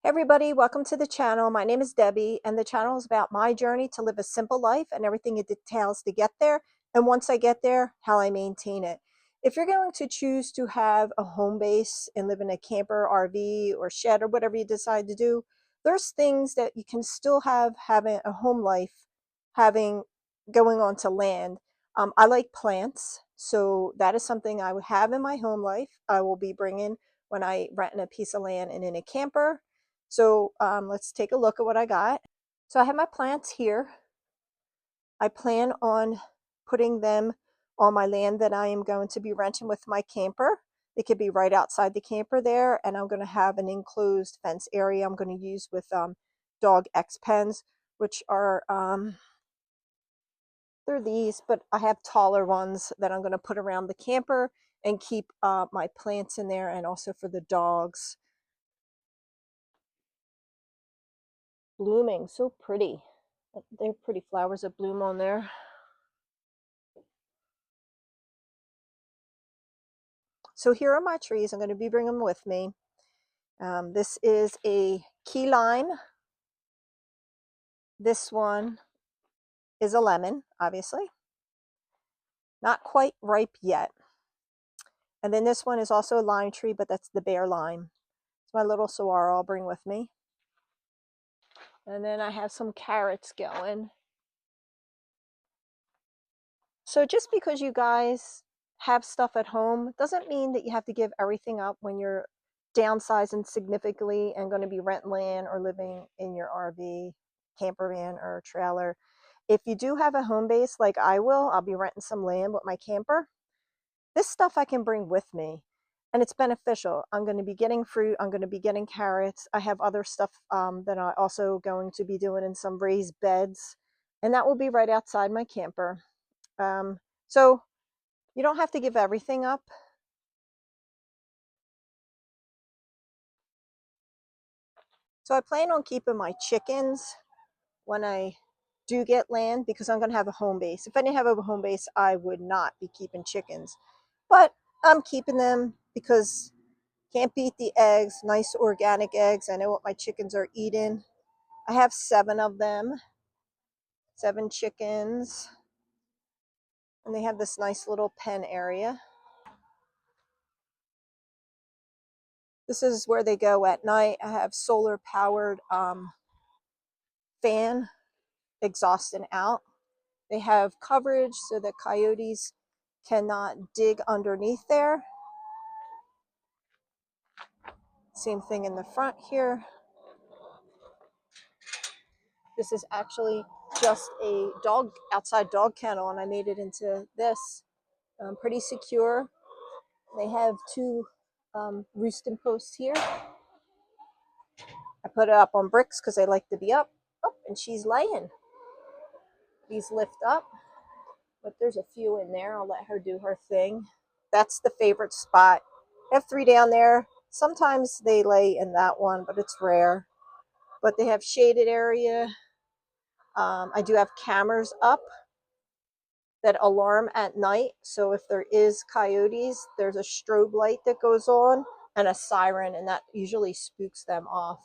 Hey everybody, welcome to the channel. My name is Debbie, and the channel is about my journey to live a simple life and everything it details to get there. And once I get there, how I maintain it. If you're going to choose to have a home base and live in a camper, RV, or shed, or whatever you decide to do, there's things that you can still have having a home life, having going onto land. I like plants, so that is something I would have in my home life. I will be bringing when I rent in a piece of land and in a camper. So let's take a look at what I got. So I have my plants here. I plan on putting them on my land that I am going to be renting with my camper. It could be right outside the camper there, and I'm going to have an enclosed fence area I'm going to use with dog X pens, which are they're these, but I have taller ones that I'm going to put around the camper and keep my plants in there, and also for the dogs. Blooming, so pretty. They're pretty flowers that bloom on there. So here are my trees. I'm going to be bringing them with me. This is a key lime. This one is a lemon, obviously. Not quite ripe yet. And then this one is also a lime tree, but that's the bare lime. It's my little saguaro I'll bring with me. And then I have some carrots going. So just because you guys have stuff at home doesn't mean that you have to give everything up when you're downsizing significantly and going to be renting land or living in your RV, camper van, or trailer. If you do have a home base like I will, I'll be renting some land with my camper. This stuff I can bring with me, and it's beneficial. I'm going to be getting fruit. I'm going to be getting carrots. I have other stuff that I'm also going to be doing in some raised beds, and that will be right outside my camper. So you don't have to give everything up. So I plan on keeping my chickens when I do get land, because I'm going to have a home base. If I didn't have a home base, I would not be keeping chickens. But I'm keeping them because can't beat the eggs, nice organic eggs. I know what my chickens are eating. I have 7 of them, 7 chickens. And they have this nice little pen area. This is where they go at night. I have solar powered fan exhausting out. They have coverage so that coyotes cannot dig underneath there. Same thing in the front here. This is actually just a outside dog kennel, and I made it into this. Pretty secure. They have 2 roosting posts here. I put it up on bricks because they like to be up. Oh, and she's laying. These lift up, but there's a few in there. I'll let her do her thing. That's the favorite spot. I have 3 down there. Sometimes they lay in that one, but it's rare. But they have shaded area. I do have cameras up that alarm at night. So if there is coyotes, there's a strobe light that goes on and a siren, and that usually spooks them off.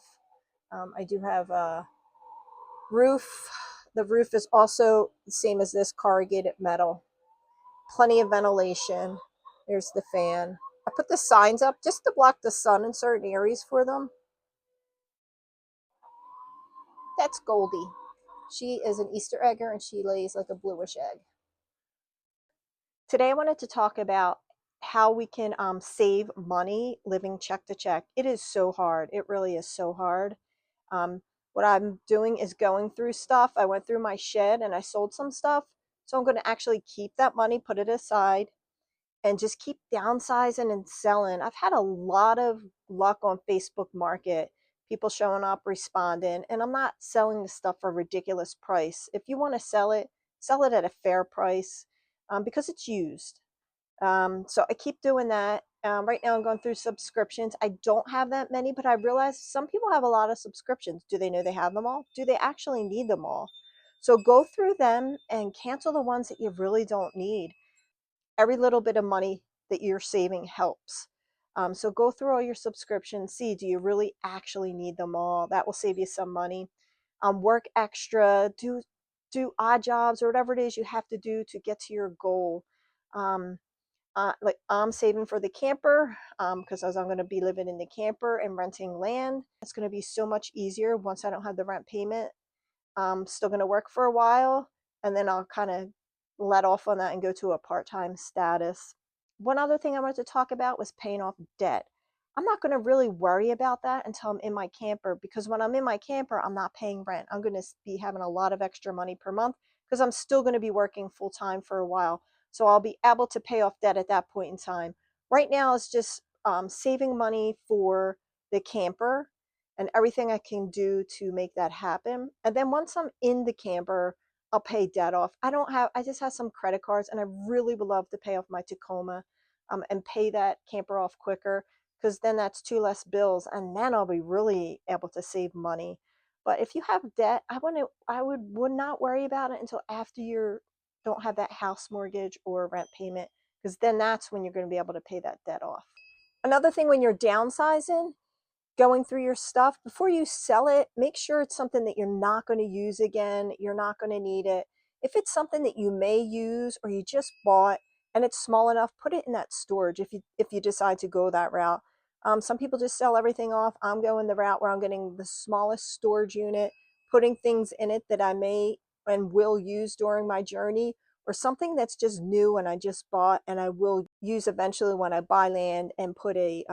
I do have a roof. The roof is also the same as this, corrugated metal. Plenty of ventilation. There's the fan. I put the signs up just to block the sun in certain areas for them. That's Goldie. She is an Easter egger, and she lays like a bluish egg. Today I wanted to talk about how we can save money living check to check. It is so hard. It really is so hard. What I'm doing is going through stuff. I went through my shed and I sold some stuff. So I'm going to actually keep that money, put it aside, and just keep downsizing and selling. I've had a lot of luck on Facebook Market, people showing up, responding, and I'm not selling the stuff for a ridiculous price. If you want to sell it at a fair price, because it's used. So I keep doing that. Right now I'm going through subscriptions. I don't have that many, but I realize some people have a lot of subscriptions. Do they know they have them all? Do they actually need them all? So go through them and cancel the ones that you really don't need. Every little bit of money that you're saving helps. So go through all your subscriptions, see, do you really actually need them all? That will save you some money. Work extra, do odd jobs or whatever it is you have to do to get to your goal. Um, like I'm saving for the camper because as I'm going to be living in the camper and renting land, it's going to be so much easier once I don't have the rent payment. I'm still going to work for a while, and then I'll kind of let off on that and go to a part-time status. One other thing I wanted to talk about was paying off debt. I'm not going to really worry about that until I'm in my camper, because when I'm in my camper, I'm not paying rent. I'm going to be having a lot of extra money per month because I'm still going to be working full time for a while. So I'll be able to pay off debt at that point in time. Right now, it's just saving money for the camper and everything I can do to make that happen. And then once I'm in the camper, I'll pay debt off. I just have some credit cards, and I really would love to pay off my Tacoma and pay that camper off quicker, because then that's two less bills, and then I'll be really able to save money. But if you have debt, would not worry about it until after you don't have that house mortgage or rent payment, because then that's when you're going to be able to pay that debt off. Another thing, when you're downsizing, going through your stuff before you sell it, make sure it's something that you're not going to use again, you're not going to need it. If it's something that you may use or you just bought and it's small enough, put it in that storage if you decide to go that route. Some people just sell everything off. I'm going the route where I'm getting the smallest storage unit, putting things in it that I may and will use during my journey, or something that's just new and I just bought and I will use eventually when I buy land and put a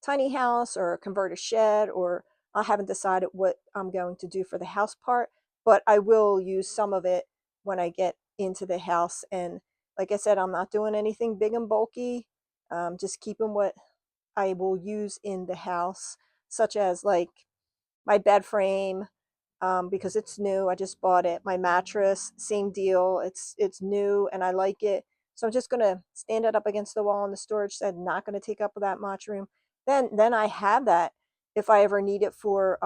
tiny house or convert a shed, or I haven't decided what I'm going to do for the house part, but I will use some of it when I get into the house. And like I said, I'm not doing anything big and bulky, just keeping what I will use in the house, such as like my bed frame, because it's new. I just bought it. My mattress, same deal. It's new and I like it. So I'm just gonna stand it up against the wall in the storage shed. Not gonna take up that much room. Then I have that. If I ever need it for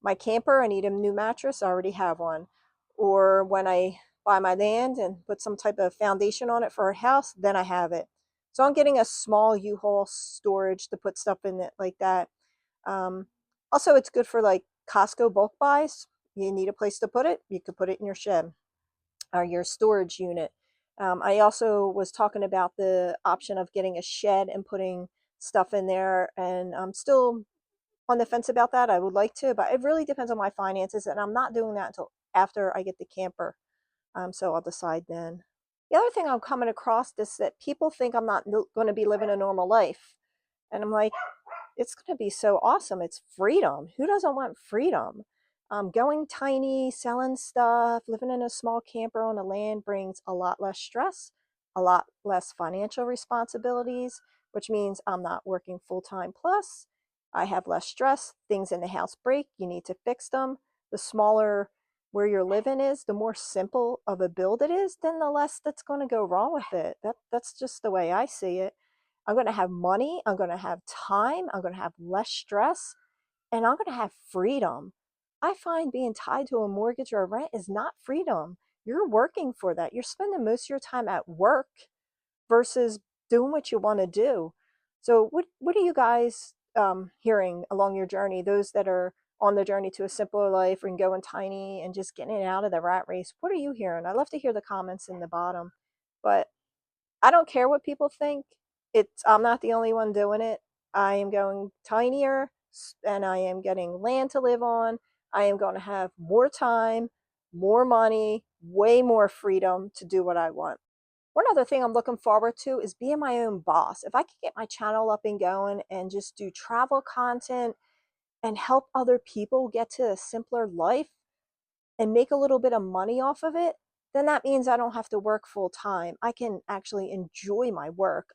my camper, I need a new mattress. I already have one. Or when I buy my land and put some type of foundation on it for a house, then I have it. So I'm getting a small U-Haul storage to put stuff in it like that. Um, Also, it's good for like Costco bulk buys. You need a place to put it, you could put it in your shed or your storage unit. I also was talking about the option of getting a shed and putting stuff in there, and I'm still on the fence about that. I would like to, but it really depends on my finances, and I'm not doing that until after I get the camper. So I'll decide then. The other thing I'm coming across is that people think I'm not going to be living a normal life. And I'm like, it's going to be so awesome. It's freedom. Who doesn't want freedom? Going tiny, selling stuff, living in a small camper on the land brings a lot less stress, a lot less financial responsibilities, which means I'm not working full time. Plus, I have less stress. Things in the house break, you need to fix them. The smaller where you're living is, the more simple of a build it is, then the less that's going to go wrong with it. That's just the way I see it. I'm going to have money, I'm going to have time, I'm going to have less stress, and I'm going to have freedom. I find being tied to a mortgage or a rent is not freedom. You're working for that. You're spending most of your time at work versus doing what you want to do. So, what are you guys hearing along your journey? Those that are on the journey to a simpler life and going tiny and just getting out of the rat race. What are you hearing? I'd love to hear the comments in the bottom. But I don't care what people think. I'm not the only one doing it. I am going tinier, and I am getting land to live on. I am going to have more time, more money, way more freedom to do what I want. One other thing I'm looking forward to is being my own boss. If I could get my channel up and going and just do travel content and help other people get to a simpler life, and make a little bit of money off of it, then that means I don't have to work full time. I can actually enjoy my work.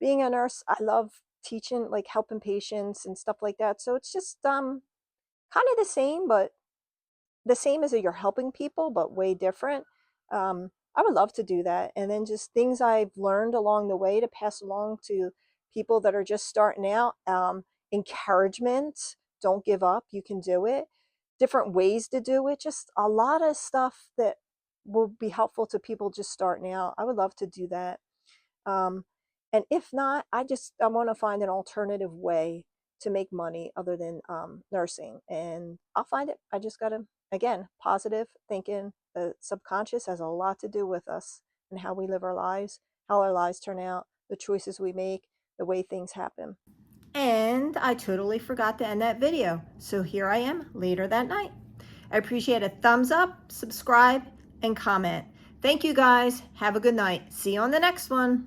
Being a nurse, I love teaching, like helping patients and stuff like that. So it's just kind of the same, but the same as you're helping people, but way different. I would love to do that. And then just things I've learned along the way to pass along to people that are just starting out. Encouragement, don't give up, you can do it. Different ways to do it, just a lot of stuff that will be helpful to people just starting out. I would love to do that. Um, And if not, I want to find an alternative way to make money other than nursing, and I'll find it. I just gotta, again, positive thinking. The subconscious has a lot to do with us and how we live our lives, how our lives turn out, the choices we make, the way things happen. And I totally forgot to end that video, so here I am later that night. I appreciate a thumbs up, subscribe, and comment. Thank you guys. Have a good night. See you on the next one.